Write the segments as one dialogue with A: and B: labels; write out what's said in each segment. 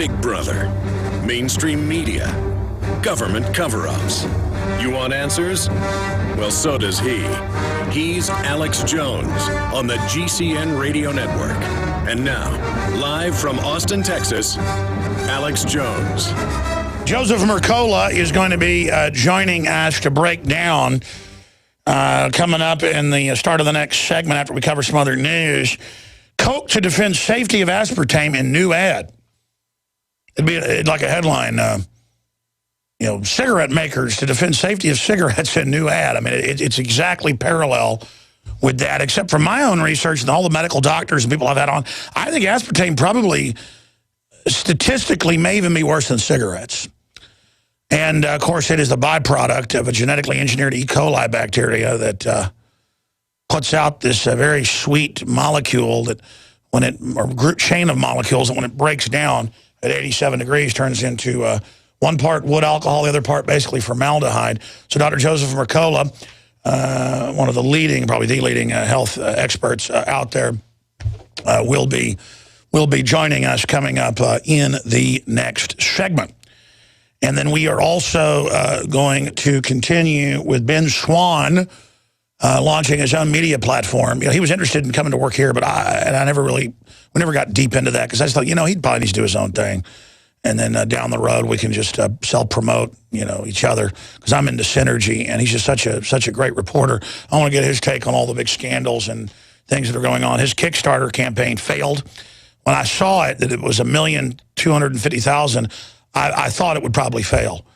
A: Big Brother, mainstream media, government cover-ups. You want answers? Well, so does he. He's Alex Jones on the GCN Radio Network. And now, live from Austin, Texas, Alex Jones.
B: Joseph Mercola is going to be joining us to break down, coming up in the start of the next segment after we cover some other news, Coke to defend safety of aspartame in new ad. It'd be like a headline, cigarette makers to defend safety of cigarettes in new ad. I mean, it's exactly parallel with that, except from my own research and all the medical doctors and people I've had on. I think aspartame probably statistically may even be worse than cigarettes. And, of course, it is the byproduct of a genetically engineered E. coli bacteria that puts out this very sweet molecule that when it, or group chain of molecules that when it breaks down at 87 degrees turns into one part wood alcohol, the other part basically formaldehyde. So Dr. Joseph Mercola, one of the leading, probably the leading health experts out there, will be joining us coming up in the next segment. And then we are also going to continue with Ben Swann launching his own media platform. He was interested in coming to work here, but we never got deep into that because I just thought, he'd probably need to do his own thing. And then down the road, we can just self-promote, each other because I'm into synergy, and he's just such a great reporter. I want to get his take on all the big scandals and things that are going on. His Kickstarter campaign failed. When I saw it, that it was $1,250,000, I thought it would probably fail.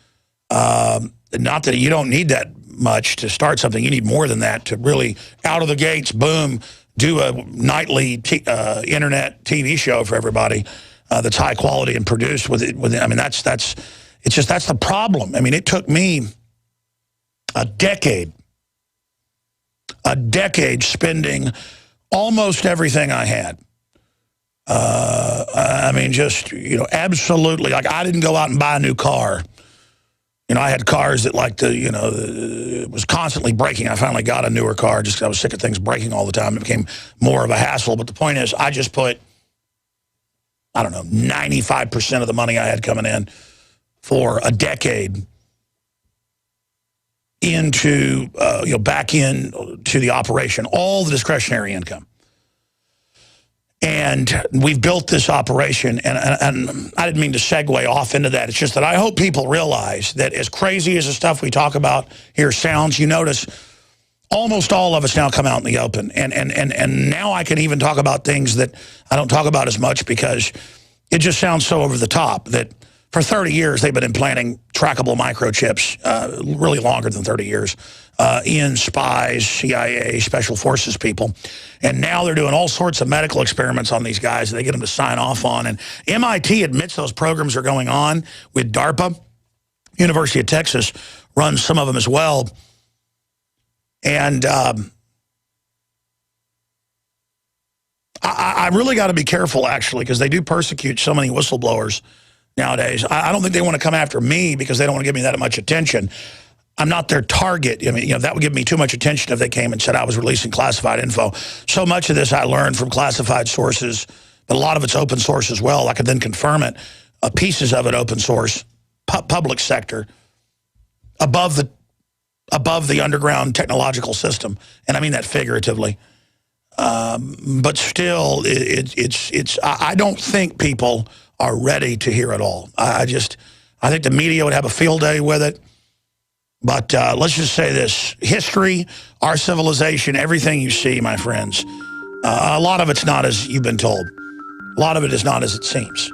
B: Not that you don't need that much to start something. You need more than that to really, out of the gates, boom, do a nightly internet TV show for everybody that's high quality and produced with it. I mean, that's the problem. I mean, it took me a decade spending almost everything I had. I mean, just, absolutely. Like, I didn't go out and buy a new car. I had cars that it was constantly breaking. I finally got a newer car just because I was sick of things breaking all the time. It became more of a hassle. But the point is, I just put, 95% of the money I had coming in for a decade into, back into the operation, all the discretionary income. And we've built this operation, and I didn't mean to segue off into that. It's just that I hope people realize that as crazy as the stuff we talk about here sounds, you notice almost all of us now come out in the open. And now I can even talk about things that I don't talk about as much because it just sounds so over the top that for 30 years they've been implanting trackable microchips, really longer than 30 years, in spies, CIA, special forces people. And now they're doing all sorts of medical experiments on these guys that they get them to sign off on. And MIT admits those programs are going on with DARPA. University of Texas runs some of them as well. And I really got to be careful, actually, because they do persecute so many whistleblowers nowadays. I don't think they want to come after me because they don't want to give me that much attention. I'm not their target. I mean, that would give me too much attention if they came and said I was releasing classified info. So much of this I learned from classified sources, but a lot of it's open source as well. I could then confirm it. Pieces of it open source, public sector, above the underground technological system, and I mean that figuratively. But still, I don't think people are ready to hear it all. I think the media would have a field day with it. But let's just say this. History, our civilization, everything you see, my friends, a lot of it's not as you've been told. A lot of it is not as it seems.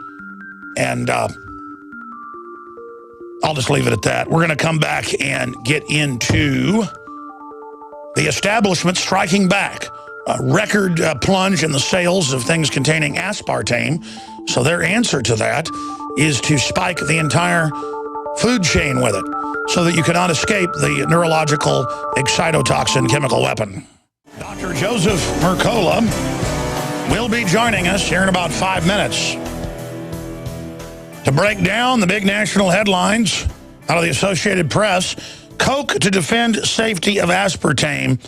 B: And I'll just leave it at that. We're going to come back and get into the establishment striking back. A record plunge in the sales of things containing aspartame. So their answer to that is to spike the entire food chain with it so that you cannot escape the neurological excitotoxin chemical weapon. Dr. Joseph Mercola will be joining us here in about 5 minutes to break down the big national headlines out of the Associated Press. Coke to defend safety of aspartame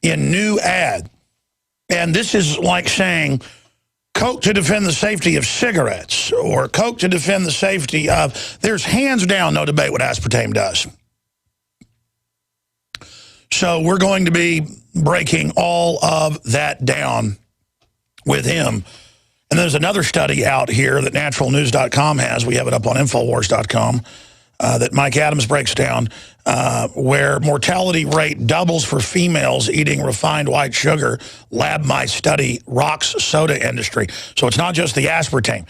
B: in new ad. And this is like saying Coke to defend the safety of cigarettes, or Coke to defend the safety of... There's hands down no debate what aspartame does. So we're going to be breaking all of that down with him. And there's another study out here that naturalnews.com has. We have it up on Infowars.com. That Mike Adams breaks down, where mortality rate doubles for females eating refined white sugar. Lab mice study rocks soda industry. So it's not just the aspartame.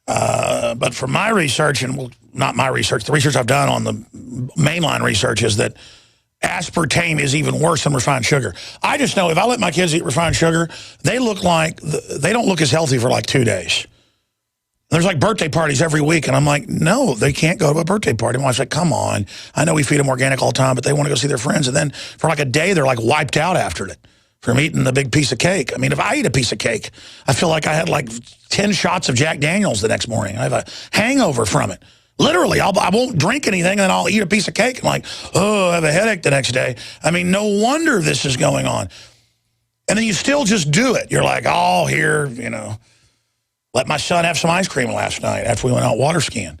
B: But from my research, and well, not my research, the research I've done on the mainline research is that aspartame is even worse than refined sugar. I just know if I let my kids eat refined sugar, they don't look as healthy for like 2 days. There's like birthday parties every week, and I'm like, no, they can't go to a birthday party. My wife's like, come on. I know we feed them organic all the time, but they want to go see their friends. And then for like a day, they're like wiped out after it from eating the big piece of cake. I mean, if I eat a piece of cake, I feel like I had like 10 shots of Jack Daniels the next morning. I have a hangover from it. Literally, I won't drink anything, and then I'll eat a piece of cake. I'm like, oh, I have a headache the next day. I mean, no wonder this is going on. And then you still just do it. You're like, oh, here, you know. Let my son have some ice cream last night after we went out water skiing.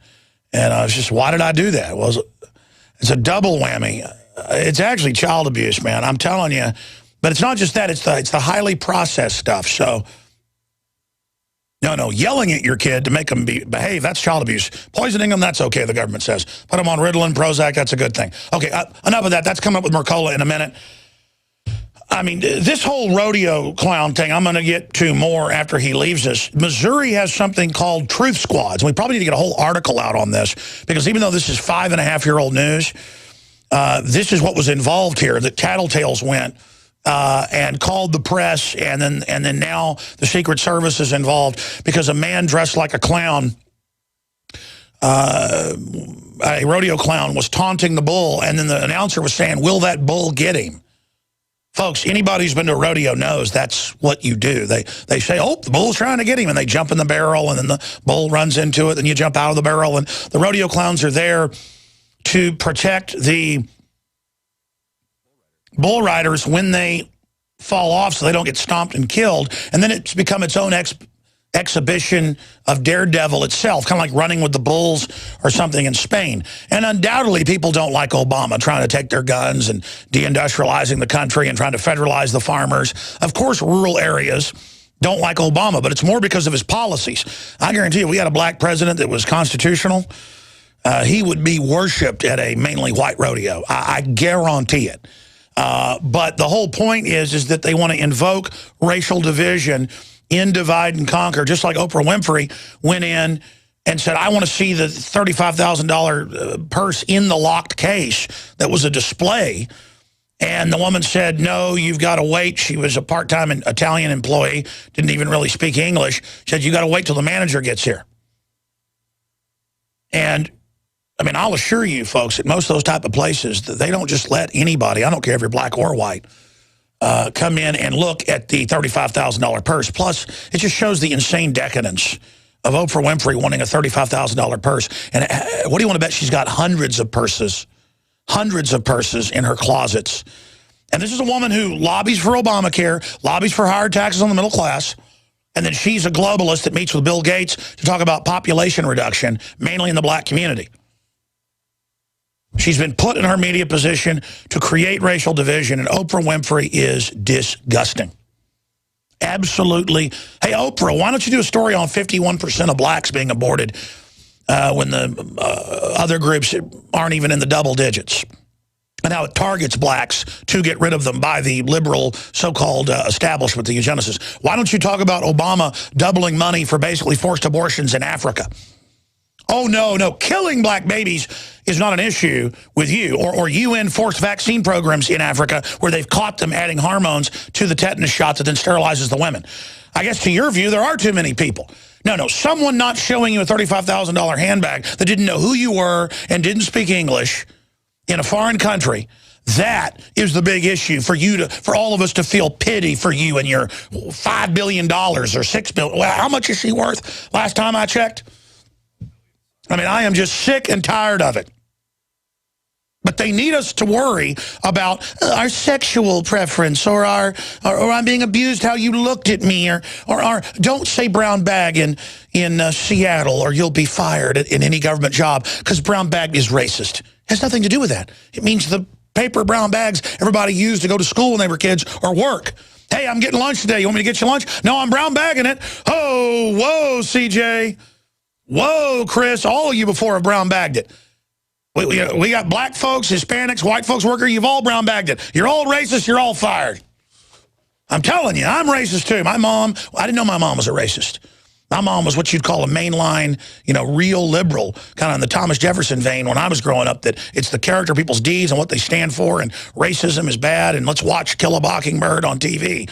B: And I was just, why did I do that? Well, it's a double whammy. It's actually child abuse, man. I'm telling you. But it's not just that. It's the highly processed stuff. So, no, yelling at your kid to make them behave, that's child abuse. Poisoning them, that's okay, the government says. Put them on Ritalin, Prozac, that's a good thing. Okay, enough of that. That's coming up with Mercola in a minute. I mean, this whole rodeo clown thing, I'm going to get to more after he leaves us. Missouri has something called truth squads. We probably need to get a whole article out on this, because even though this is 5.5-year-old news, this is what was involved here, that Tattletales went and called the press, and then now the Secret Service is involved because a man dressed like a clown, a rodeo clown, was taunting the bull, and then the announcer was saying, will that bull get him? Folks, anybody who's been to a rodeo knows that's what you do. They say, oh, the bull's trying to get him, and they jump in the barrel, and then the bull runs into it, and you jump out of the barrel, and the rodeo clowns are there to protect the bull riders when they fall off so they don't get stomped and killed, and then it's become its own exhibition of Daredevil itself, kind of like Running with the Bulls or something in Spain. And undoubtedly, people don't like Obama trying to take their guns and deindustrializing the country and trying to federalize the farmers. Of course, rural areas don't like Obama, but it's more because of his policies. I guarantee you, if we had a black president that was constitutional, he would be worshipped at a mainly white rodeo. I guarantee it. But the whole point is that they want to invoke racial division in divide and conquer, just like Oprah Winfrey went in and said, I want to see the $35,000 purse in the locked case that was a display. And the woman said, no, you've got to wait. She was a part-time Italian employee, didn't even really speak English. She said, you got to wait till the manager gets here. And, I mean, I'll assure you, folks, at most of those type of places, that they don't just let anybody, I don't care if you're black or white, come in and look at the $35,000 purse. Plus, it just shows the insane decadence of Oprah Winfrey wanting a $35,000 purse. And what do you want to bet she's got hundreds of purses in her closets. And this is a woman who lobbies for Obamacare, lobbies for higher taxes on the middle class, and then she's a globalist that meets with Bill Gates to talk about population reduction, mainly in the black community. She's been put in her media position to create racial division, and Oprah Winfrey is disgusting. Absolutely. Hey, Oprah, why don't you do a story on 51% of blacks being aborted when the other groups aren't even in the double digits? And how it targets blacks to get rid of them by the liberal so-called establishment, the eugenicists. Why don't you talk about Obama doubling money for basically forced abortions in Africa? Oh, no, killing black babies is not an issue with you, or UN forced vaccine programs in Africa where they've caught them adding hormones to the tetanus shots that then sterilizes the women. I guess to your view, there are too many people. No, someone not showing you a $35,000 handbag that didn't know who you were and didn't speak English in a foreign country, that is the big issue for all of us to feel pity for you and your $5 billion or $6 billion. Well, how much is she worth last time I checked? I mean, I am just sick and tired of it. But they need us to worry about our sexual preference or I'm being abused how you looked at me or don't say brown bag in Seattle or you'll be fired in any government job because brown bag is racist. It has nothing to do with that. It means the paper brown bags everybody used to go to school when they were kids or work. Hey, I'm getting lunch today. You want me to get you lunch? No, I'm brown bagging it. Oh, whoa, CJ. Whoa, Chris. All of you before have brown bagged it. We got black folks, Hispanics, white folks, worker. You've all brown bagged it. You're all racist. You're all fired. I'm telling you, I'm racist too. My mom, I didn't know my mom was a racist. My mom was what you'd call a mainline, real liberal, kind of in the Thomas Jefferson vein when I was growing up, that it's the character, people's deeds, and what they stand for, and racism is bad, and let's watch Kill a Mockingbird on TV.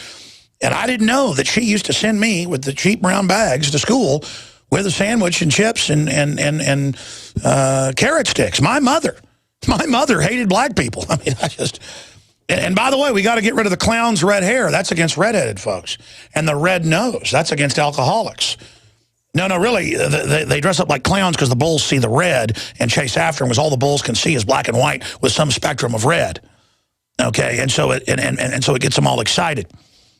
B: And I didn't know that she used to send me with the cheap brown bags to school with a sandwich and chips and carrot sticks. My mother hated black people. I mean, and by the way, we got to get rid of the clown's red hair. That's against redheaded folks. And the red nose, that's against alcoholics. No, really, they dress up like clowns because the bulls see the red and chase after them, because all the bulls can see is black and white with some spectrum of red. Okay, and so it gets them all excited.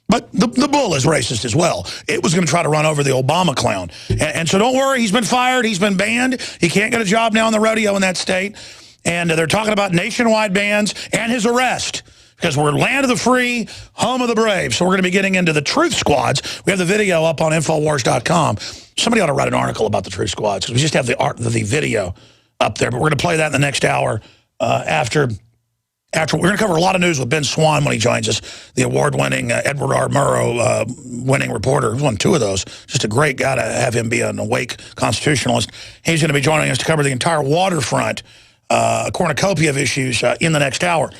B: But the bull is racist as well. It was going to try to run over the Obama clown. And so don't worry, he's been fired. He's been banned. He can't get a job now in the rodeo in that state. And they're talking about nationwide bans and his arrest, because we're land of the free, home of the brave. So we're going to be getting into the truth squads. We have the video up on Infowars.com. Somebody ought to write an article about the truth squads, because we just have the video up there. But we're going to play that in the next hour after we're going to cover a lot of news with Ben Swann when he joins us, the award-winning Edward R. Murrow winning reporter. He's won 2 of those. Just a great guy to have him be an awake constitutionalist. He's going to be joining us to cover the entire waterfront, a cornucopia of issues in the next hour.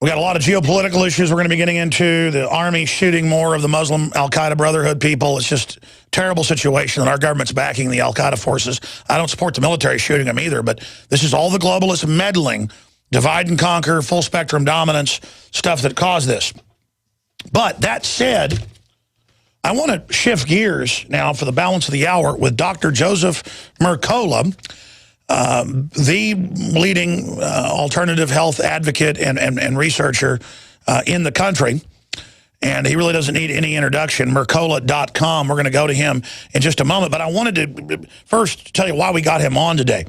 B: We got a lot of geopolitical issues we're going to be getting into. The army shooting more of the Muslim Al-Qaeda Brotherhood people. It's just a terrible situation that our government's backing the Al-Qaeda forces. I don't support the military shooting them either, but this is all the globalist meddling, divide and conquer, full spectrum dominance stuff that caused this. But that said, I want to shift gears now for the balance of the hour with Dr. Joseph Mercola, the leading alternative health advocate and researcher in the country. And he really doesn't need any introduction. Mercola.com. We're going to go to him in just a moment. But I wanted to first tell you why we got him on today.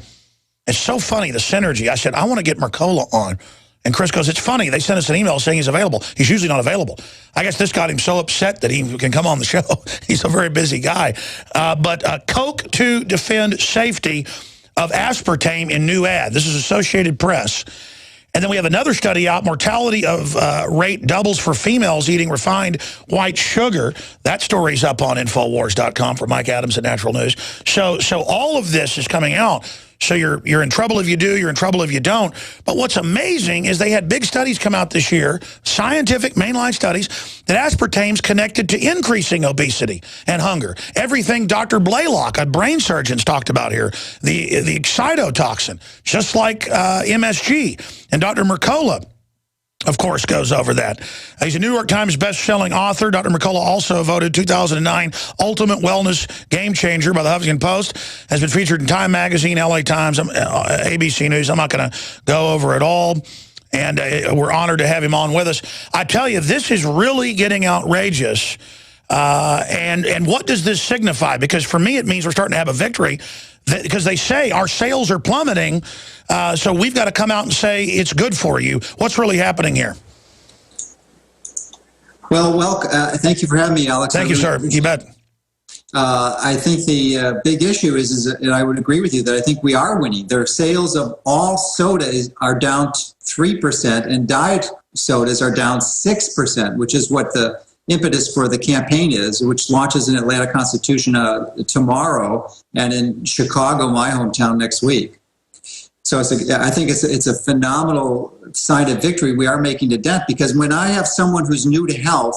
B: It's so funny, the synergy. I said, I want to get Mercola on. And Chris goes, it's funny. They sent us an email saying he's available. He's usually not available. I guess this got him so upset that he can come on the show. He's a very busy guy. But Koch to defend safety of aspartame in new ad. This is Associated Press. And then we have another study out, mortality of rate doubles for females eating refined white sugar. That story's up on Infowars.com for Mike Adams at Natural News. So all of this is coming out. So you're in trouble if you do, you're in trouble if you don't. But what's amazing is they had big studies come out this year, scientific mainline studies, that aspartame's connected to increasing obesity and hunger. Everything Dr. Blaylock, a brain surgeon's talked about here, the excitotoxin, just like MSG. And Dr. Mercola, of course, goes over that. He's a New York Times best-selling author. Dr. Mercola also voted 2009 Ultimate Wellness Game Changer by the Huffington Post, has been featured in Time Magazine, LA Times, ABC News. I'm not going to go over it all. And we're honored to have him on with us. I tell you, this is really getting outrageous. And what does this signify? Because for me, it means we're starting to have a victory. Because they say our sales are plummeting, so we've got to come out and say it's good for you. What's really happening here?
C: Well, thank you for having me, Alex.
B: Thank you, sir. You bet.
C: I think the big issue is that, and I would agree with you, that I think we are winning. Their sales of all soda are down 3%, and diet sodas are down 6%, which is what the impetus for the campaign is, which launches in Atlanta Constitution tomorrow, and in Chicago, my hometown, next week. So I think it's a phenomenal sign of victory we are making to dent, because when I have someone who's new to health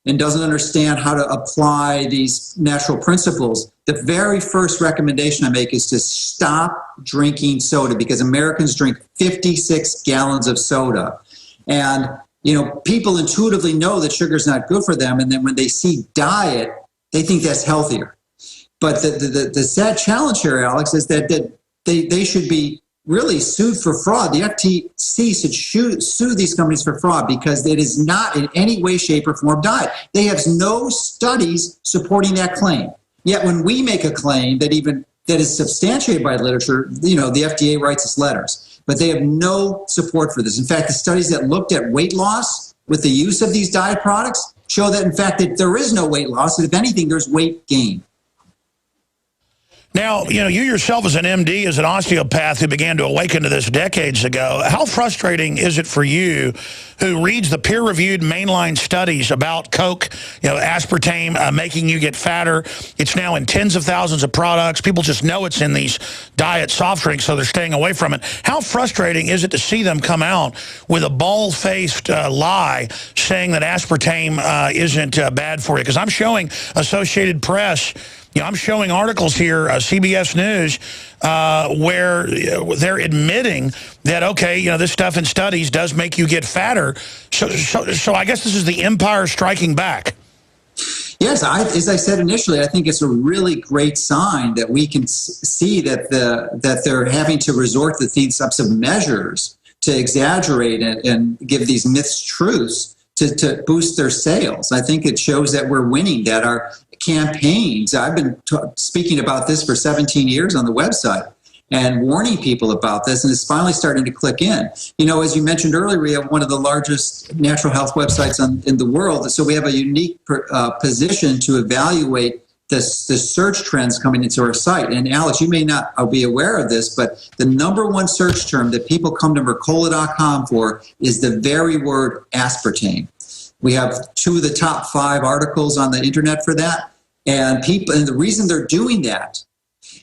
C: and doesn't understand how to apply these natural principles, the very first recommendation I make is to stop drinking soda, because Americans drink 56 gallons of soda. And people intuitively know that sugar is not good for them, and then when they see diet, they think that's healthier. But the sad challenge here, Alex, is that they should be really sued for fraud. The FTC should sue these companies for fraud because it is not in any way, shape, or form diet. They have no studies supporting that claim. Yet when we make a claim that is substantiated by literature, the FDA writes us letters. But they have no support for this. In fact, the studies that looked at weight loss with the use of these diet products show that, in fact, that there is no weight loss, and if anything, there's weight gain.
B: Now, you yourself as an MD, as an osteopath who began to awaken to this decades ago, how frustrating is it for you who reads the peer-reviewed mainline studies about Coke, aspartame making you get fatter? It's now in tens of thousands of products. People just know it's in these diet soft drinks, so they're staying away from it. How frustrating is it to see them come out with a bald-faced lie saying that aspartame isn't bad for you? Because I'm showing Associated Press, I'm showing articles here, CBS News, where they're admitting that, okay, this stuff in studies does make you get fatter. So I guess this is the empire striking back.
C: Yes, as I said initially, I think it's a really great sign that we can see that they're having to resort to these types of measures to exaggerate and give these myths truths to boost their sales. I think it shows that we're winning, that our campaigns, I've been speaking about this for 17 years on the website and warning people about this, and it's finally starting to click in. As you mentioned earlier, we have one of the largest natural health websites in the world, so we have a unique position to evaluate the search trends coming into our site. And Alex, you may not be aware of this, but the number one search term that people come to Mercola.com for is the very word aspartame. We have 2 of the top 5 articles on the internet for that. And the reason they're doing that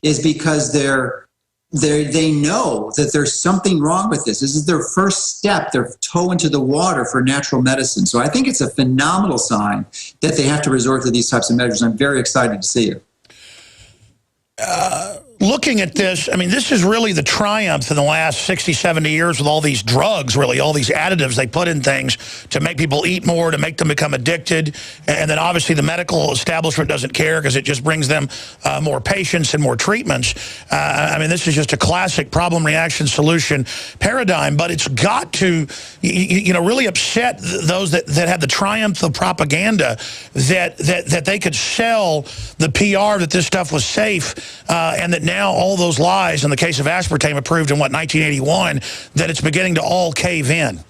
C: is because they know that there's something wrong with this. This is their first step, their toe into the water for natural medicine. So I think it's a phenomenal sign that they have to resort to these types of measures. I'm very excited to see it.
B: Looking at this, this is really the triumph in the last 60, 70 years with all these drugs, really, all these additives they put in things to make people eat more, to make them become addicted. And then obviously the medical establishment doesn't care because it just brings them more patients and more treatments. This is just a classic problem, reaction, solution paradigm, but it's got to, really upset those that have the triumph of propaganda that they could sell the PR that this stuff was safe and that now all those lies, in the case of aspartame approved in, 1981, that it's beginning to all cave in.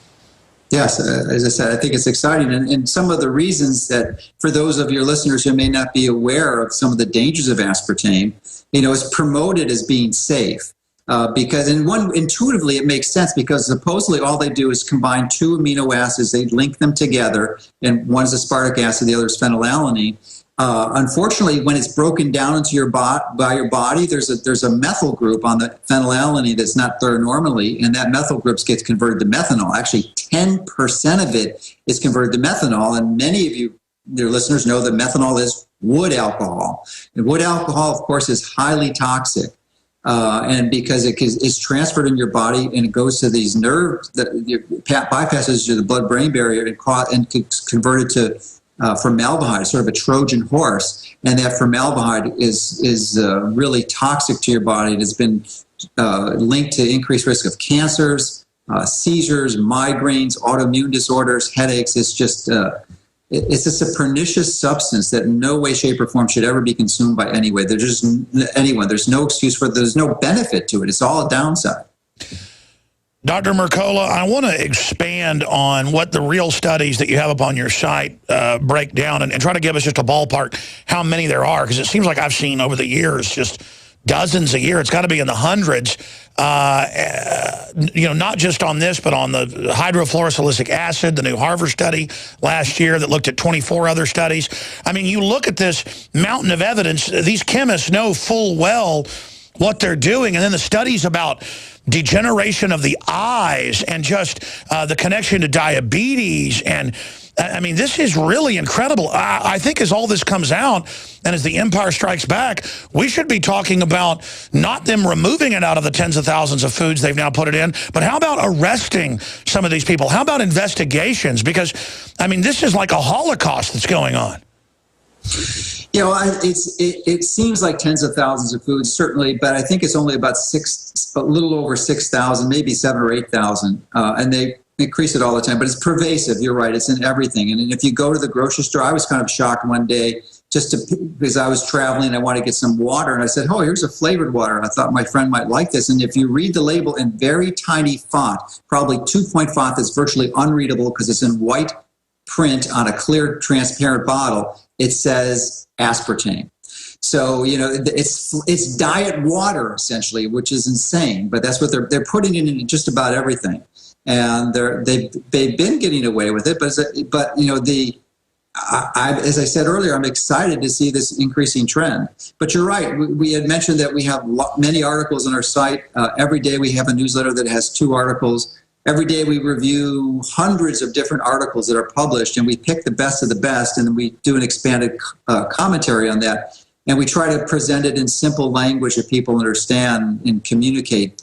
C: Yes, as I said, I think it's exciting. And some of the reasons that, for those of your listeners who may not be aware of some of the dangers of aspartame, it's promoted as being safe. Because intuitively it makes sense, because supposedly all they do is combine 2 amino acids, they link them together, and one is aspartic acid, the other is phenylalanine. Unfortunately, when it's broken down into by your body, there's a methyl group on the phenylalanine that's not there normally, and that methyl group gets converted to methanol. Actually, 10% of it is converted to methanol, and many of you, your listeners, know that methanol is wood alcohol. And wood alcohol, of course, is highly toxic, and because it is transferred in your body and it goes to these nerves that bypasses the blood-brain barrier and converted to formaldehyde, sort of a Trojan horse, and that formaldehyde is really toxic to your body. It has been linked to increased risk of cancers, seizures, migraines, autoimmune disorders, headaches. It's just a pernicious substance that in no way, shape, or form should ever be consumed by anyone. There's no excuse for it. There's no benefit to it. It's all a downside.
B: Dr. Mercola, I want to expand on what the real studies that you have up on your site break down and try to give us just a ballpark how many there are, because it seems like I've seen over the years just dozens a year. It's got to be in the hundreds, not just on this, but on the hydrofluorosilicic acid, the new Harvard study last year that looked at 24 other studies. You look at this mountain of evidence, these chemists know full well what they're doing, and then the studies about degeneration of the eyes and just the connection to diabetes. And this is really incredible. I think as all this comes out and as the empire strikes back, we should be talking about not them removing it out of the tens of thousands of foods they've now put it in, but how about arresting some of these people? How about investigations? Because, this is like a Holocaust that's going on.
C: You know, it seems like tens of thousands of foods, certainly, but I think it's only about a little over 6,000, maybe 7,000 or 8,000, and they increase it all the time. But it's pervasive. You're right; it's in everything. And if you go to the grocery store, I was kind of shocked one day because I was traveling. I wanted to get some water, and I said, "Oh, here's a flavored water." And I thought my friend might like this. And if you read the label in very tiny font, probably 2-point font that's virtually unreadable because it's in white print on a clear, transparent bottle, it says aspartame. So, you know, it's diet water essentially, which is insane, but that's what they're putting in just about everything. And they've been getting away with it, but you know, as I said earlier, I'm excited to see this increasing trend. But you're right. We had mentioned that we have many articles on our site. Every day we have a newsletter that has 2 articles. Every day we review hundreds of different articles that are published, and we pick the best of the best, and then we do an expanded commentary on that. And we try to present it in simple language that people understand and communicate.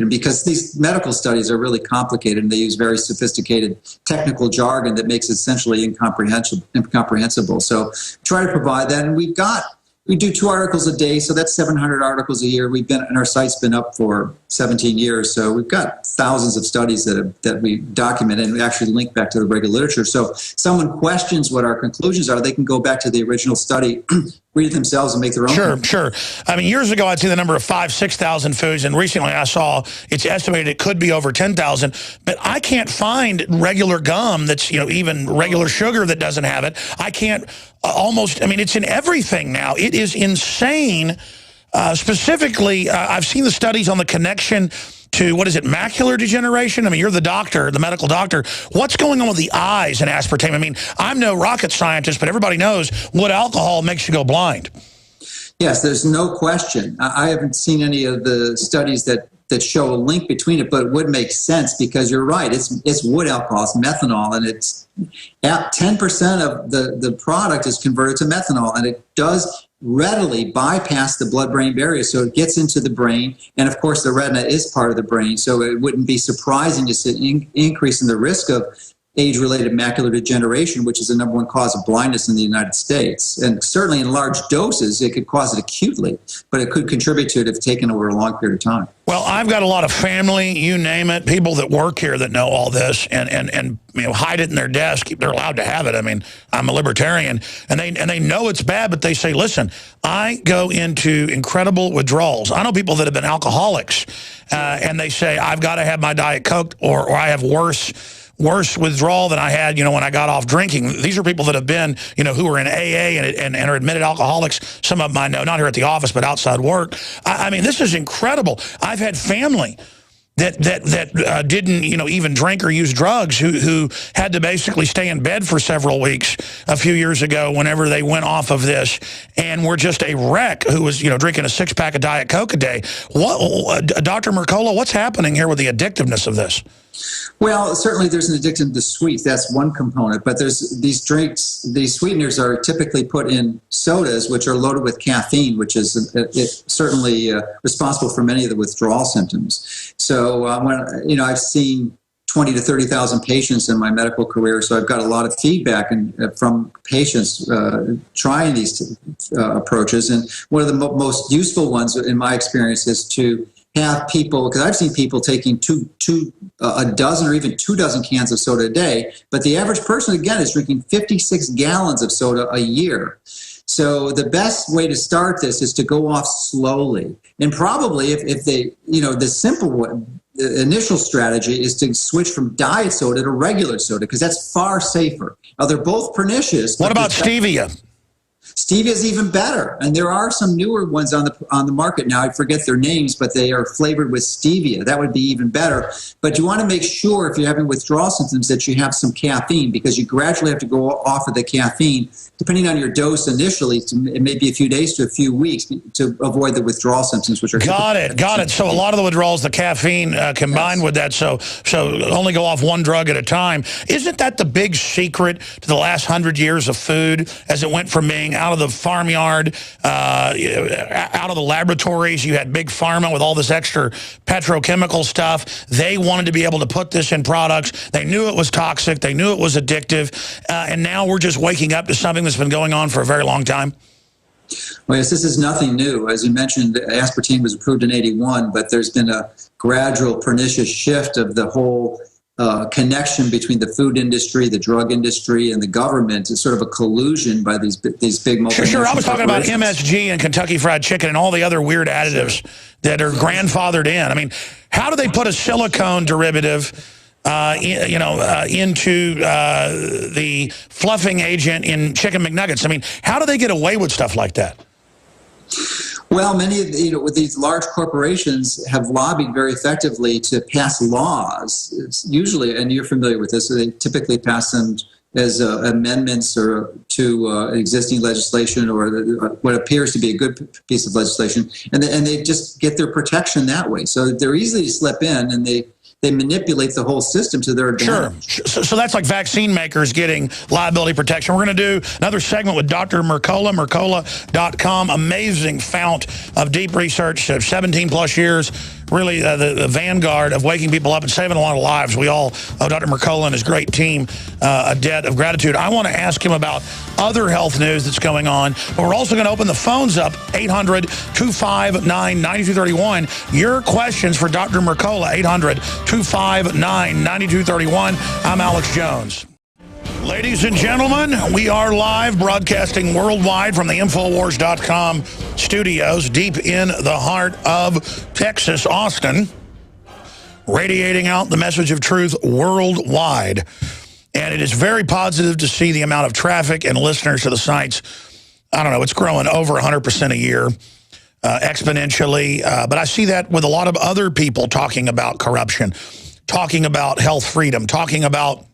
C: Because these medical studies are really complicated, and they use very sophisticated technical jargon that makes it essentially incomprehensible. So try to provide that, and we do 2 articles a day, so that's 700 articles a year. And our site's been up for 17 years, so we've got thousands of studies that we document, and we actually link back to the regular literature. So if someone questions what our conclusions are, they can go back to the original study, read it themselves, and make their own.
B: Sure. I mean, years ago, I'd see the number of 5,000-6,000 foods, and recently I saw it's estimated it could be over 10,000. But I can't find regular gum that's, you know, even regular sugar that doesn't have it. I can't I mean, it's in everything now. It is insane. Specifically, I've seen the studies on the connection to, macular degeneration? I mean, you're the doctor, the medical doctor. What's going on with the eyes and aspartame? I mean, I'm no rocket scientist, but everybody knows what alcohol makes you go blind.
C: Yes, there's no question. I haven't seen any of the studies that show a link between it, but it would make sense because you're right. It's wood alcohol, it's methanol, and it's 10% of the product is converted to methanol, and it does readily bypass the blood-brain barrier, so it gets into the brain, and of course the retina is part of the brain, so it wouldn't be surprising to see an increase in the risk of age-related macular degeneration, which is the #1 cause of blindness in the United States. And certainly in large doses, it could cause it acutely, but it could contribute to it if taken over a long period of time.
B: Well, I've got a lot of family, you name it, people that work here that know all this and you know, hide it in their desk. They're allowed to have it. I mean, I'm a libertarian, and they know it's bad, but they say, listen, I go into incredible withdrawals. I know people that have been alcoholics, and they say, I've got to have my Diet Coke, or I have worse withdrawal than I had, you know, when I got off drinking. These are people that have been, you know, who are in AA and are admitted alcoholics. Some of them I know, not here at the office, but outside work. I mean, this is incredible. I've had family that didn't, you know, even drink or use drugs who had to basically stay in bed for several weeks a few years ago whenever they went off of this, and were just a wreck, who was, you know, drinking a 6-pack of Diet Coke a day. Dr. Mercola, what's happening here with the addictiveness of this?
C: Well, certainly there's an addiction to sweets. That's one component. But there's these drinks, these sweeteners are typically put in sodas, which are loaded with caffeine, which is certainly responsible for many of the withdrawal symptoms. So when I've seen 20 to 30,000 patients in my medical career, so I've got a lot of feedback from patients trying these approaches. And one of the most useful ones, in my experience, is to have people, because I've seen people taking a dozen or even 2 dozen cans of soda a day, but the average person, again, is drinking 56 gallons of soda a year. So the best way to start this is to go off slowly. And probably if they, you know, the simple one, the initial strategy is to switch from diet soda to regular soda, because that's far safer. Now, they're both pernicious.
B: What about stevia?
C: Stevia is even better, and there are some newer ones on the market now. I forget their names, but they are flavored with stevia. That would be even better. But you want to make sure, if you're having withdrawal symptoms, that you have some caffeine, because you gradually have to go off of the caffeine, depending on your dose initially. It may be a few days to a few weeks to avoid the withdrawal symptoms, which are
B: got it. So a lot of the withdrawals, the caffeine combined with that. So only go off one drug at a time. Isn't that the big secret to the last 100 years of food, as it went from being out of the farmyard, out of the laboratories. You had Big Pharma with all this extra petrochemical stuff. They wanted to be able to put this in products. They knew it was toxic. They knew it was addictive. And now we're just waking up to something that's been going on for a very long time.
C: Well, yes, this is nothing new. As you mentioned, aspartame was approved in 81, but there's been a gradual pernicious shift of the whole connection between the food industry, the drug industry, and the government. It's sort of a collusion by these big multinational
B: Sure. I was talking about
C: corporations.
B: MSG and Kentucky Fried Chicken and all the other weird additives that are grandfathered in. I mean, how do they put a silicone derivative into the fluffing agent in Chicken McNuggets? I mean, how do they get away with stuff like that?
C: Well, many of with these large corporations have lobbied very effectively to pass laws. It's usually, and you're familiar with this, so they typically pass them as amendments or to existing legislation or what appears to be a good piece of legislation, and they just get their protection that way. So they're easy to slip in, and they manipulate the whole system to their advantage.
B: Sure. So that's like vaccine makers getting liability protection. We're going to do another segment with Dr. Mercola, Mercola.com, amazing fount of deep research, 17 plus years, really the vanguard of waking people up and saving a lot of lives. We all owe Dr. Mercola and his great team a debt of gratitude. I want to ask him about other health news that's going on, but we're also going to open the phones up, 800-259-9231. Your questions for Dr. Mercola, 800-259-9231. I'm Alex Jones. Ladies and gentlemen, we are live broadcasting worldwide from the Infowars.com studios deep in the heart of Texas, Austin, radiating out the message of truth worldwide. And it is very positive to see the amount of traffic and listeners to the sites. I don't know, it's growing over 100% a year, exponentially. But I see that with a lot of other people talking about corruption, talking about health freedom, talking about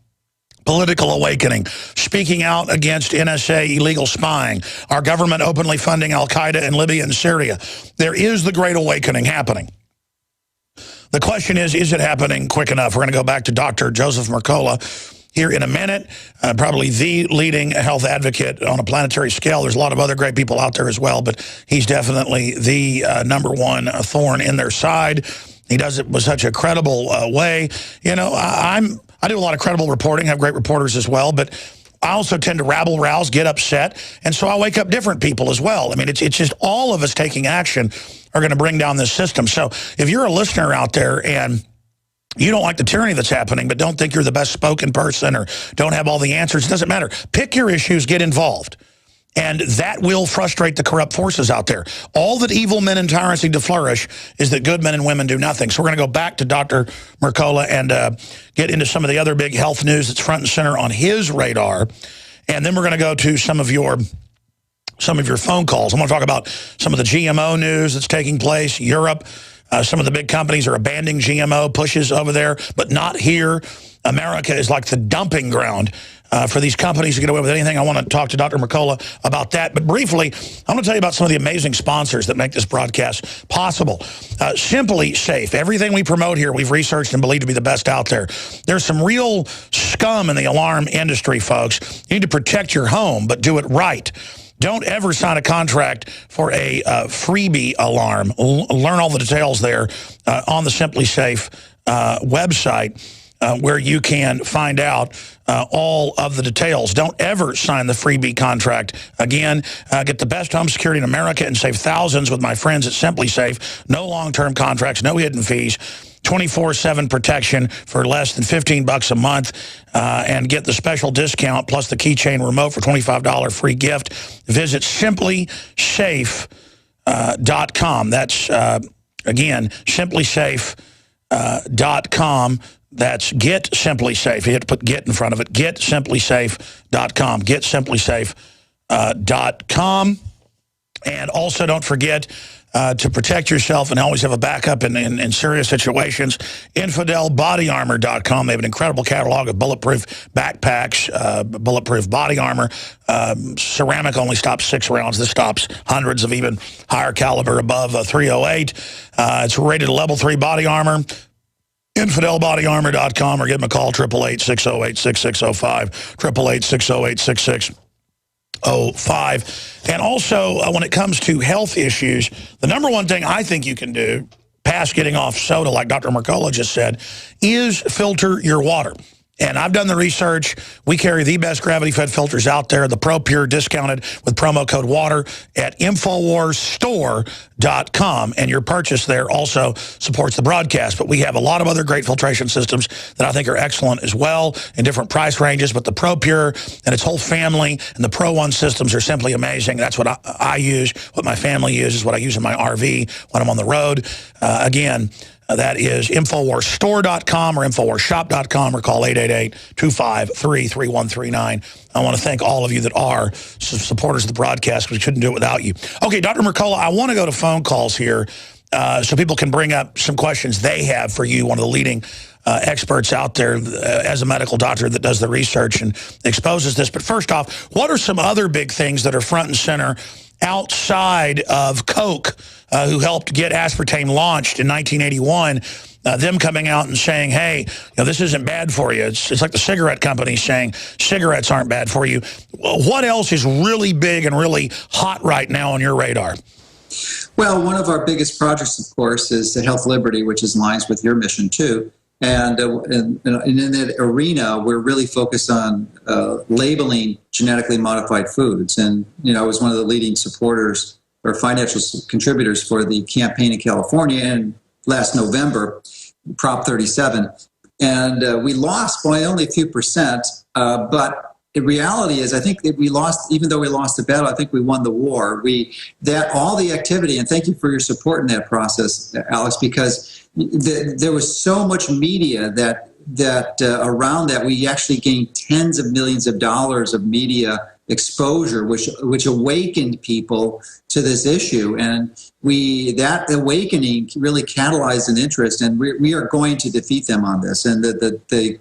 B: political awakening, speaking out against NSA illegal spying, our government openly funding al-Qaeda in Libya and Syria. There is the great awakening happening. The question is it happening quick enough? We're going to go back to Dr. Joseph Mercola here in a minute, probably the leading health advocate on a planetary scale. There's a lot of other great people out there as well, but he's definitely the number one thorn in their side. He does it with such a credible way. You know, I do a lot of credible reporting, have great reporters as well, but I also tend to rabble-rouse, get upset, and so I wake up different people as well. I mean, it's just all of us taking action are going to bring down this system. So if you're a listener out there and you don't like the tyranny that's happening, but don't think you're the best spoken person or don't have all the answers, it doesn't matter. Pick your issues, get involved. And that will frustrate the corrupt forces out there. All that evil men and tyrants need to flourish is that good men and women do nothing. So we're going to go back to Dr. Mercola and get into some of the other big health news that's front and center on his radar. And then we're going to go to some of your phone calls. I'm going to talk about some of the GMO news that's taking place, Europe. Some of the big companies are abandoning GMO pushes over there, but not here. America is like the dumping ground for these companies to get away with anything. I want to talk to Dr. Mercola about that. But briefly, I want to tell you about some of the amazing sponsors that make this broadcast possible. Simply Safe. Everything we promote here, we've researched and believe to be the best out there. There's some real scum in the alarm industry, folks. You need to protect your home, but do it right. Don't ever sign a contract for a freebie alarm. Learn all the details there on the Simply Safe website, where you can find out all of the details. Don't ever sign the freebie contract. Again, get the best home security in America and save thousands with my friends at Simply Safe. No long-term contracts, no hidden fees. 24/7 protection for less than $15 a month, and get the special discount plus the keychain remote for $25 free gift. Visit simplysafe.com. That's, again, simplysafe.com. That's Get Simply Safe. You have to put get in front of it. GetSimplySafe.com. GetSimplySafe.com. And also don't forget to protect yourself and always have a backup in serious situations. InfidelBodyArmor.com. They have an incredible catalog of bulletproof backpacks, bulletproof body armor. Ceramic only stops 6 rounds. This stops hundreds of even higher caliber above 308. It's rated level 3 body armor. InfidelBodyArmor.com, or give them a call, 888-608-6605, 888-608-6605. And also, when it comes to health issues, the number one thing I think you can do, past getting off soda, like Dr. Mercola just said, is filter your water. And I've done the research. We carry the best gravity-fed filters out there, the ProPure, discounted with promo code WATER at InfoWarsStore.com. And your purchase there also supports the broadcast. But we have a lot of other great filtration systems that I think are excellent as well in different price ranges. But the ProPure and its whole family and the Pro One systems are simply amazing. That's what I use, what my family uses, what I use in my RV when I'm on the road. Again, that is InfoWarsStore.com or InfoWarsShop.com, or call 888-253-3139. I want to thank all of you that are supporters of the broadcast, because we couldn't do it without you. Okay, Dr. Mercola, I want to go to phone calls here so people can bring up some questions they have for you, one of the leading experts out there as a medical doctor that does the research and exposes this. But first off, what are some other big things that are front and center outside of Coke, who helped get aspartame launched in 1981, them coming out and saying, hey, this isn't bad for you. It's like the cigarette companies saying cigarettes aren't bad for you. What else is really big and really hot right now on your radar?
C: Well, one of our biggest projects, of course, is the Health Liberty, which aligns with your mission, too. And in that arena, we're really focused on labeling genetically modified foods. And, I was one of the leading supporters or financial contributors for the campaign in California in last November, Prop 37. And we lost by only a few percent. But the reality is, I think that we lost, even though we lost the battle, I think we won the war. All the activity, and thank you for your support in that process, Alex, because there was so much media that around that. We actually gained tens of millions of dollars of media exposure, which awakened people to this issue, and that awakening really catalyzed an interest, and we are going to defeat them on this. And the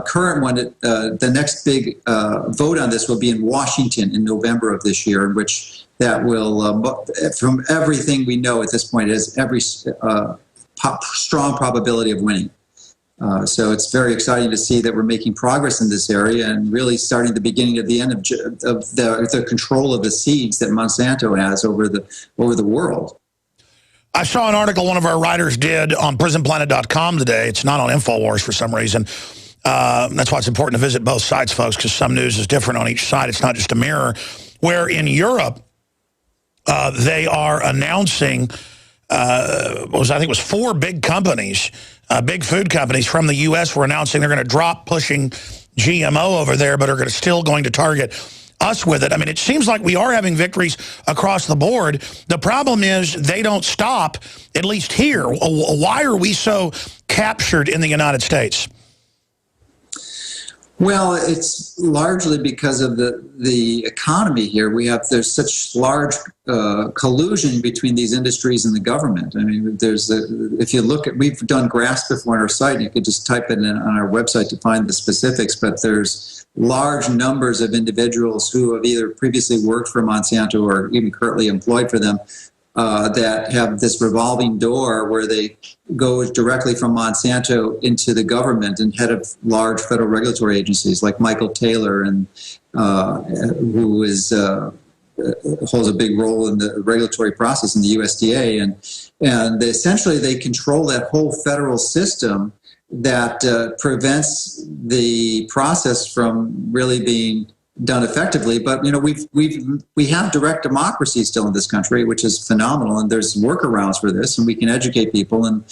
C: current one, the next big vote on this will be in Washington in November of this year, in which that will, from everything we know at this point, has every strong probability of winning. So it's very exciting to see that we're making progress in this area and really starting the beginning of the end of the control of the seeds that Monsanto has over the world.
B: I saw an article one of our writers did on PrisonPlanet.com today. It's not on InfoWars for some reason. That's why it's important to visit both sites, folks, because some news is different on each side. It's not just a mirror. Where in Europe, they are announcing, I think it was 4 big companies, big food companies from the U.S. were announcing they're going to drop pushing GMO over there, but are still going to target us with it. I mean, it seems like we are having victories across the board. The problem is they don't stop, at least here. Why are we so captured in the United States?
C: Well, it's largely because of the economy here. There's such large collusion between these industries and the government. I mean, if you look at, we've done graphs before on our site. You could just type it in on our website to find the specifics. But there's large numbers of individuals who have either previously worked for Monsanto or even currently employed for them, that have this revolving door where they go directly from Monsanto into the government and head of large federal regulatory agencies like Michael Taylor, and who holds a big role in the regulatory process in the USDA, and essentially they control that whole federal system that prevents the process from really being done effectively. But we have direct democracy still in this country, which is phenomenal, and there's workarounds for this, and we can educate people and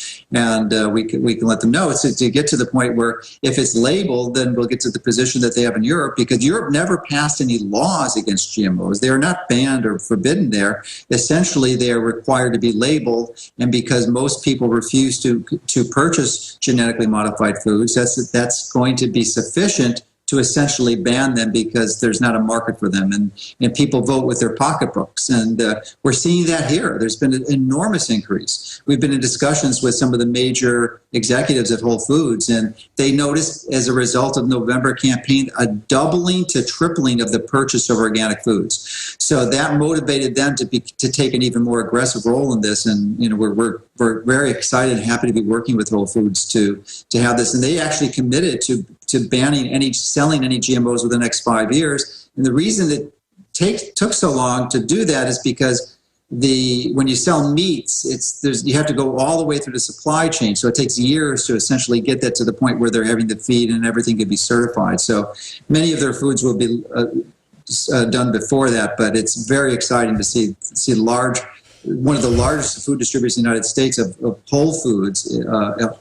C: we can let them know. It's to get to the point where if it's labeled, then we'll get to the position that they have in Europe, because Europe never passed any laws against GMOs. They are not banned or forbidden there. Essentially, they are required to be labeled, and because most people refuse to purchase genetically modified foods, that's going to be sufficient to essentially ban them, because there's not a market for them, and people vote with their pocketbooks. And we're seeing that here. There's been an enormous increase. We've been in discussions with some of the major executives at Whole Foods, and they noticed as a result of November campaign a doubling to tripling of the purchase of organic foods. So that motivated them to take an even more aggressive role in this. And we're very excited and happy to be working with Whole Foods to have this. And they actually committed to banning selling any GMOs within the next 5 years. And the reason took so long to do that is because when you sell meats, you have to go all the way through the supply chain. So it takes years to essentially get that to the point where they're having the feed and everything can be certified. So many of their foods will be done before that, but it's very exciting to see one of the largest food distributors in the United States of whole foods, of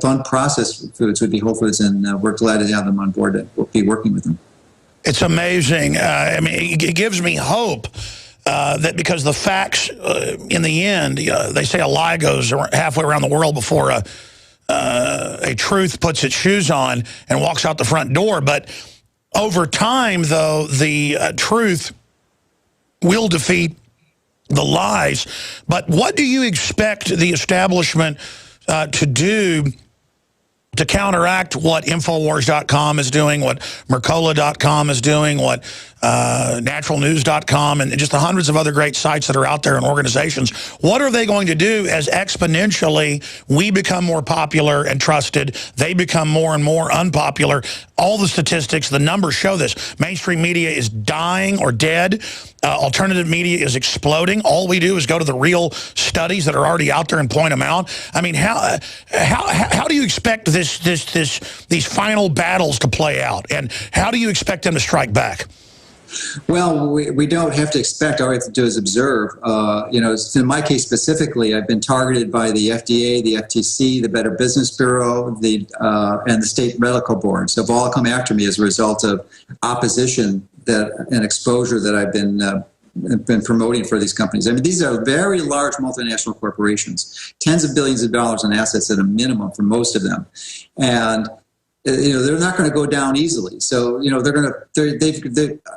C: unprocessed foods would be Whole Foods, and we're glad to have them on board to be working with them.
B: It's amazing. I mean, it gives me hope that because the facts, in the end, they say a lie goes halfway around the world before a truth puts its shoes on and walks out the front door. But over time, though, the truth will defeat the lies. But what do you expect the establishment to do to counteract what Infowars.com is doing, what Mercola.com is doing, what naturalnews.com, and just the hundreds of other great sites that are out there and organizations? What are they going to do as exponentially we become more popular and trusted, they become more and more unpopular? All the statistics, the numbers show this. Mainstream media is dying or dead. Alternative media is exploding. All we do is go to the real studies that are already out there and point them out. I mean, how do you expect these final battles to play out, and how do you expect them to strike back?
C: Well, we don't have to expect. All we have to do is observe. In my case specifically, I've been targeted by the FDA, the FTC, the Better Business Bureau, and the state medical boards have all come after me as a result of opposition and exposure that I've been promoting for these companies. I mean, these are very large multinational corporations, tens of billions of dollars in assets at a minimum for most of them, and they're not going to go down easily. So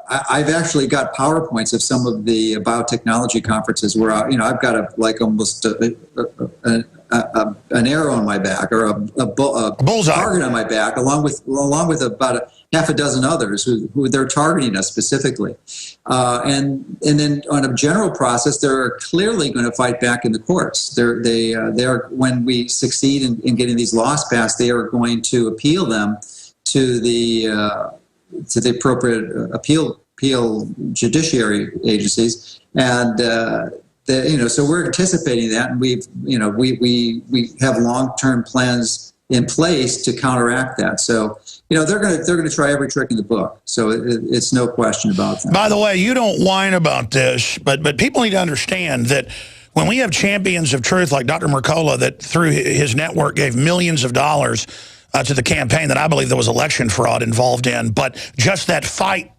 C: I've actually got PowerPoints of some of the biotechnology conferences where I've got almost an arrow on my back or a bullseye target on my back, along with about half a dozen others who they're targeting us specifically. And then on a general process, they're clearly going to fight back in the courts. They are when we succeed in getting these laws passed, they are going to appeal them to the appropriate appeal judiciary agencies, and so we're anticipating that, and we have long-term plans in place to counteract that. So they're going to try every trick in the book. So it's no question about that.
B: By the way, you don't whine about this, but people need to understand that when we have champions of truth like Dr. Mercola that through his network gave millions of dollars to the campaign that I believe there was election fraud involved in, but just that fight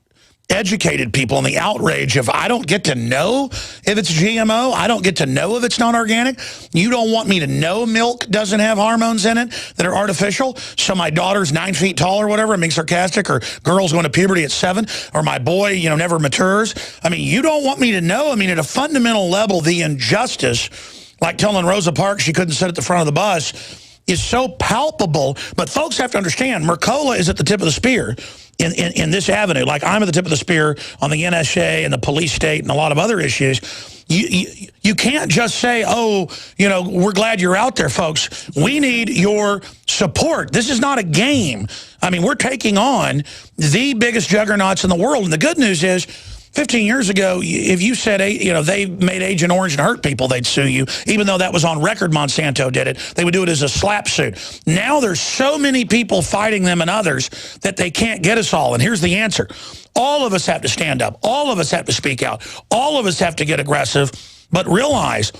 B: educated people on the outrage of, I don't get to know if it's GMO. I don't get to know if it's not organic. You don't want me to know milk doesn't have hormones in it that are artificial. So my daughter's 9 feet tall or whatever, I'm being sarcastic, or girls going to puberty at 7, or my boy, never matures. I mean, you don't want me to know. I mean, at a fundamental level, the injustice, like telling Rosa Parks she couldn't sit at the front of the bus, is so palpable. But folks have to understand, Mercola is at the tip of the spear in this avenue. Like I'm at the tip of the spear on the NSA and the police state and a lot of other issues. You can't just say, we're glad you're out there, folks. We need your support. This is not a game. I mean, we're taking on the biggest juggernauts in the world. And the good news is, 15 years ago, if you said, they made Agent Orange and hurt people, they'd sue you. Even though that was on record, Monsanto did it. They would do it as a slap suit. Now there's so many people fighting them and others that they can't get us all. And here's the answer. All of us have to stand up. All of us have to speak out. All of us have to get aggressive. But realize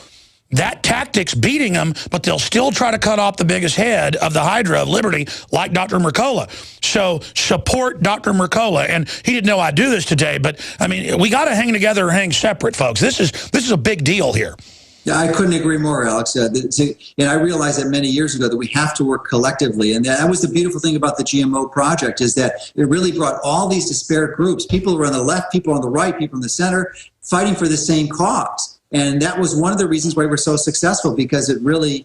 B: that tactic's beating them, but they'll still try to cut off the biggest head of the Hydra of Liberty, like Dr. Mercola. So support Dr. Mercola. And he didn't know I'd do this today, but I mean, we got to hang together or hang separate, folks. This is a big deal here.
C: Yeah, I couldn't agree more, Alex. And I realized that many years ago that we have to work collectively. And that was the beautiful thing about the GMO project, is that it really brought all these disparate groups, people who are on the left, people on the right, people in the center, fighting for the same cause. And that was one of the reasons why we're so successful, because it really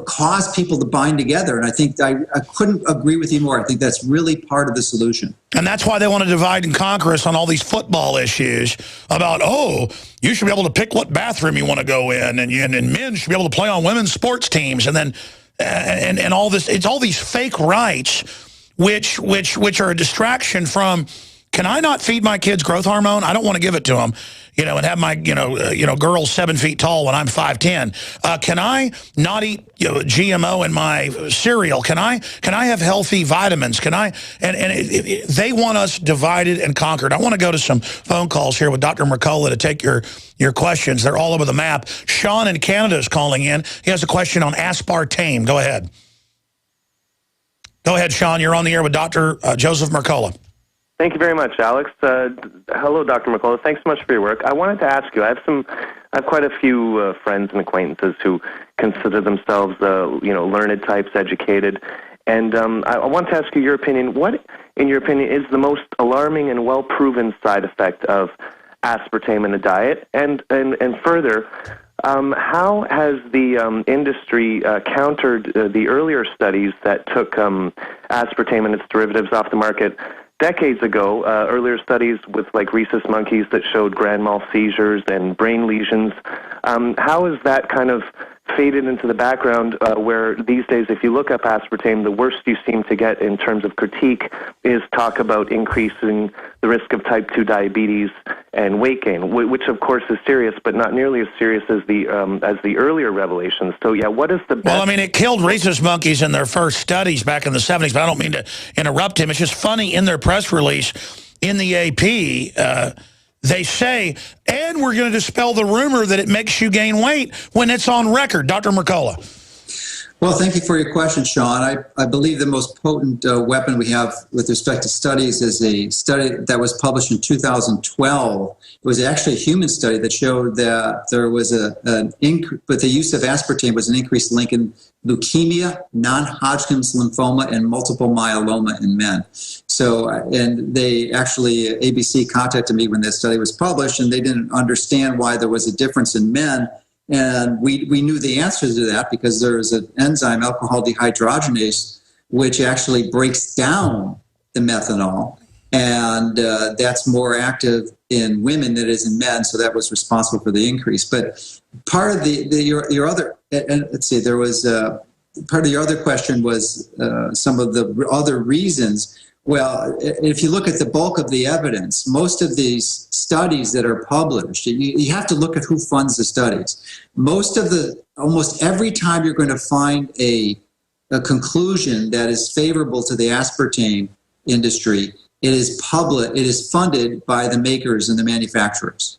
C: caused people to bind together. And I think I couldn't agree with you more. I think that's really part of the solution.
B: And that's why they want to divide and conquer us on all these football issues about, you should be able to pick what bathroom you want to go in, and men should be able to play on women's sports teams, and then and all this. It's all these fake rights, which are a distraction from can I not feed my kids growth hormone? I don't want to give it to them, and have my, girls 7 feet tall when I'm 5'10". Can I not eat GMO in my cereal? Can I have healthy vitamins? Can I? And they want us divided and conquered. I want to go to some phone calls here with Dr. Mercola to take your questions. They're all over the map. Sean in Canada is calling in. He has a question on aspartame. Go ahead. Go ahead, Sean. You're on the air with Dr. Joseph Mercola.
D: Thank you very much, Alex. Hello, Dr. Mercola. Thanks so much for your work. I wanted to ask you, I have quite a few friends and acquaintances who consider themselves, learned types, educated. And I want to ask you your opinion. What, in your opinion, is the most alarming and well-proven side effect of aspartame in the diet? And further, how has the industry countered the earlier studies that took aspartame and its derivatives off the market decades ago, earlier studies with like rhesus monkeys that showed grand mal seizures and brain lesions? How has that kind of faded into the background where these days, if you look up aspartame, the worst you seem to get in terms of critique is talk about increasing the risk of type 2 diabetes and weight gain, which of course is serious, but not nearly as serious as the earlier revelations. So yeah, what is the best?
B: Well, I mean, it killed rhesus monkeys in their first studies back in the 70s, but I don't mean to interrupt him. It's just funny, in their press release in the AP, they say, and we're going to dispel the rumor that it makes you gain weight when it's on record. Dr. Mercola.
C: Well, thank you for your question, Sean. I believe the most potent weapon we have with respect to studies is a study that was published in 2012. It was actually a human study that showed that there was with the use of aspartame was an increased link in leukemia, non-Hodgkin's lymphoma, and multiple myeloma in men. So, and they actually, ABC contacted me when this study was published, and they didn't understand why there was a difference in men. And we knew the answer to that because there is an enzyme, alcohol dehydrogenase, which actually breaks down the methanol. And that's more active in women than it is in men. So that was responsible for the increase. But part of your other, and let's see, there was part of your other question was some of the other reasons. Well, if you look at the bulk of the evidence, most of these studies that are published, you have to look at who funds the studies. Almost every time you're going to find a conclusion that is favorable to the aspartame industry, it is funded by the makers and the manufacturers.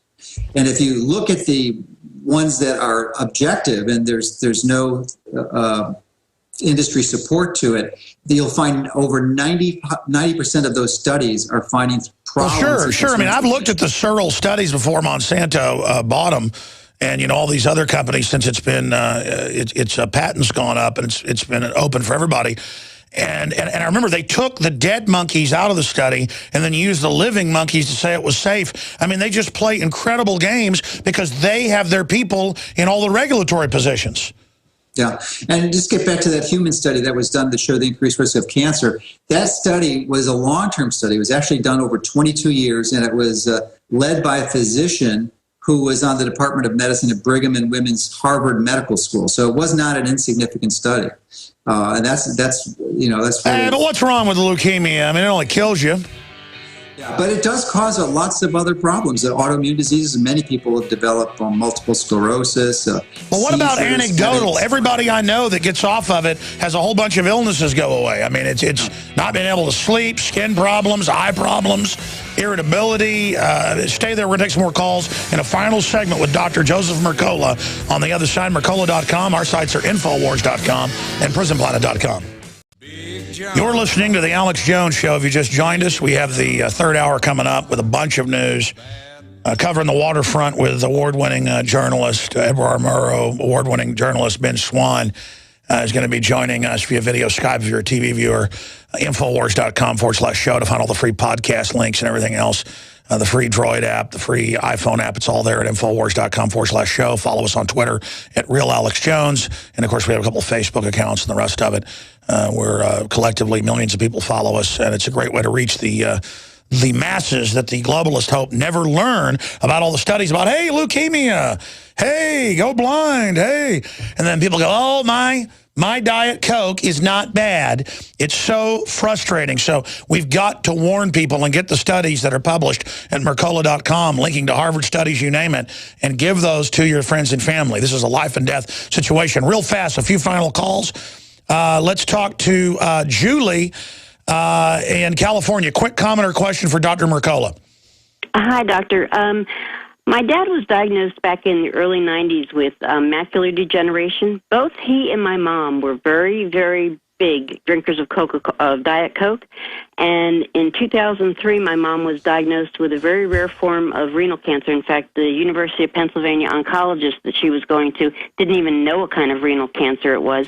C: And if you look at the ones that are objective and there's no industry support to it, you'll find over 90% of those studies are finding problems.
B: Well, sure. I mean, I've looked at the Searle studies before Monsanto bought them, and all these other companies, since it's been its patent's gone up and it's been open for everybody. And I remember they took the dead monkeys out of the study and then used the living monkeys to say it was safe. I mean, they just play incredible games because they have their people in all the regulatory positions.
C: Yeah, and just get back to that human study that was done to show the increased risk of cancer. That study was a long-term study. It was actually done over 22 years, and it was led by a physician who was on the Department of Medicine at Brigham and Women's Harvard Medical School. So it was not an insignificant study, and that's really.
B: But what's wrong with leukemia? I mean, it only kills you.
C: Yeah, but it does cause lots of other problems. Autoimmune diseases, and many people have developed multiple sclerosis.
B: Well, what about anecdotal?
C: Headaches.
B: Everybody I know that gets off of it has a whole bunch of illnesses go away. I mean, it's not being able to sleep, skin problems, eye problems, irritability. Stay there. We're going to take some more calls in a final segment with Dr. Joseph Mercola. On the other side, Mercola.com. Our sites are Infowars.com and PrisonPlanet.com. You're listening to the Alex Jones Show. If you just joined us, we have the third hour coming up with a bunch of news covering the waterfront with award-winning journalist Edward Murrow, award-winning journalist Ben Swann is going to be joining us via video Skype if you're a TV viewer. Infowars.com/show to find all the free podcast links and everything else. The free Droid app, the free iPhone app, it's all there at Infowars.com/show. Follow us on Twitter at RealAlexJones. And, of course, we have a couple of Facebook accounts and the rest of it. We're collectively, millions of people follow us, and it's a great way to reach the masses that the globalists hope never learn about all the studies about, hey, leukemia, hey, go blind, hey. And then people go, oh, my My Diet Coke is not bad. It's so frustrating. So we've got to warn people and get the studies that are published at Mercola.com, linking to Harvard studies, you name it, and give those to your friends and family. This is a life and death situation. Real fast, a few final calls. Let's talk to Julie in California. Quick comment or question for Dr. Mercola.
E: Hi, doctor. My dad was diagnosed back in the early 90s with macular degeneration. Both he and my mom were very, very big drinkers of Diet Coke. And in 2003, my mom was diagnosed with a very rare form of renal cancer. In fact, the University of Pennsylvania oncologist that she was going to didn't even know what kind of renal cancer it was.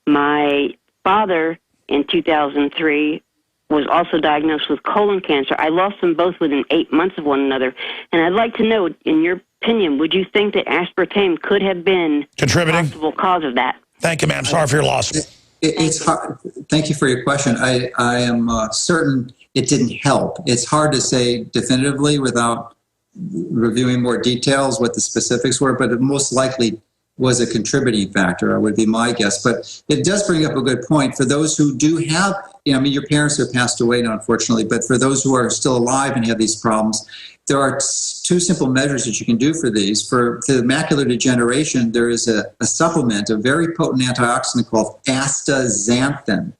E: My father, in 2003, was also diagnosed with colon cancer. I lost them both within 8 months of one another. And I'd like to know, in your opinion, would you think that aspartame could have been
B: contributing?
E: A possible cause of that?
B: Thank you, ma'am. Sorry for your loss.
C: It's hard. Thank you for your question. I am certain it didn't help. It's hard to say definitively without reviewing more details what the specifics were, but it most likely was a contributing factor, would be my guess. But it does bring up a good point. For those who do have, your parents have passed away now, unfortunately, but for those who are still alive and have these problems, there are two simple measures that you can do for these. For the macular degeneration, there is a supplement, a very potent antioxidant called astaxanthin.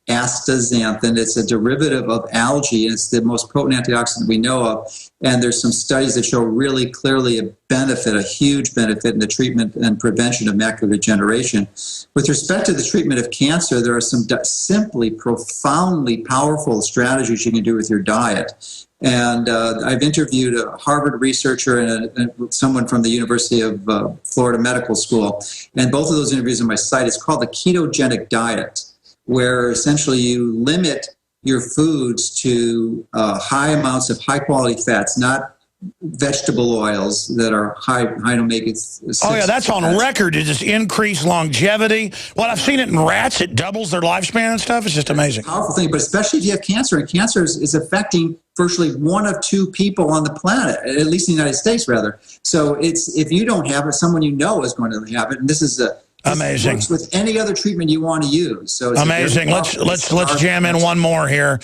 C: Astaxanthin, it's a derivative of algae, and it's the most potent antioxidant we know of. And there's some studies that show really clearly a benefit, a huge benefit in the treatment and prevention of macular degeneration. With respect to the treatment of cancer, there are some simply profoundly powerful strategies you can do with your diet. And I've interviewed a Harvard researcher and someone from the University of Florida Medical School. And both of those interviews on my site. It's called the ketogenic diet, where essentially you limit your foods to high amounts of high-quality fats, not vegetable oils that are high in omega-6.
B: Oh, yeah, that's on record to just increase longevity. Well, I've seen it in rats. It doubles their lifespan and stuff. It's just amazing.
C: Powerful thing, but especially if you have cancer, and cancer is affecting virtually 1 of 2 people on the planet, at least in the United States, rather. So if you don't have it, someone you know is going to have it, and this is amazing. Works with any other treatment you want to use. So
B: amazing. Let's jam in one more here.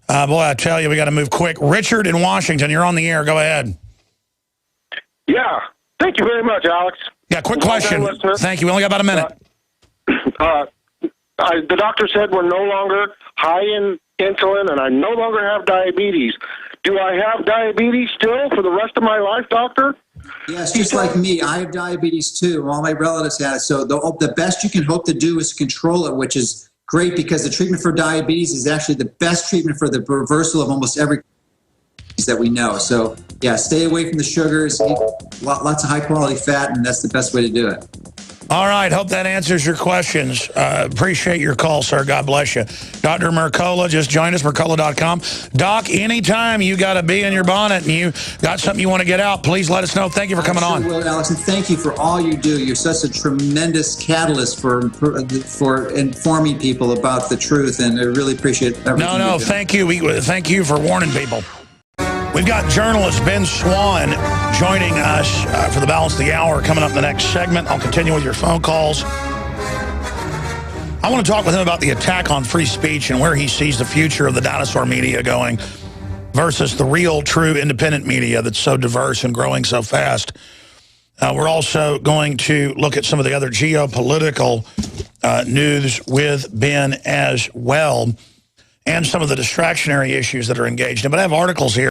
B: Boy, I tell you, we got to move quick. Richard in Washington, you're on the air. Go ahead.
F: Yeah. Thank you very much, Alex.
B: Yeah, quick question. Thank you. We only got about a minute.
F: The doctor said we're no longer high in insulin, and I no longer have diabetes. Do I have diabetes still for the rest of my life, doctor?
C: Yes, just like me. I have diabetes too. All my relatives have it. So the best you can hope to do is control it, which is great because the treatment for diabetes is actually the best treatment for the reversal of almost every disease that we know. So, yeah, stay away from the sugars, eat lots of high-quality fat, and that's the best way to do it.
B: All right. Hope that answers your questions. Appreciate your call, sir. God bless you. Dr. Mercola, just join us, Mercola.com. Doc, anytime you got a bee in your bonnet and you got something you want to get out, please let us know. Thank you for coming on.
C: Will, Alex, and thank you for all you do. You're such a tremendous catalyst for informing people about the truth, and I really appreciate everything.
B: No, thank you. Thank you for warning people. We've got journalist Ben Swann joining us for the balance of the hour coming up in the next segment. I'll continue with your phone calls. I want to talk with him about the attack on free speech and where he sees the future of the dinosaur media going versus the real, true, independent media that's so diverse and growing so fast. We're also going to look at some of the other geopolitical news with Ben as well, and some of the distractionary issues that are engaged in. But I have articles here.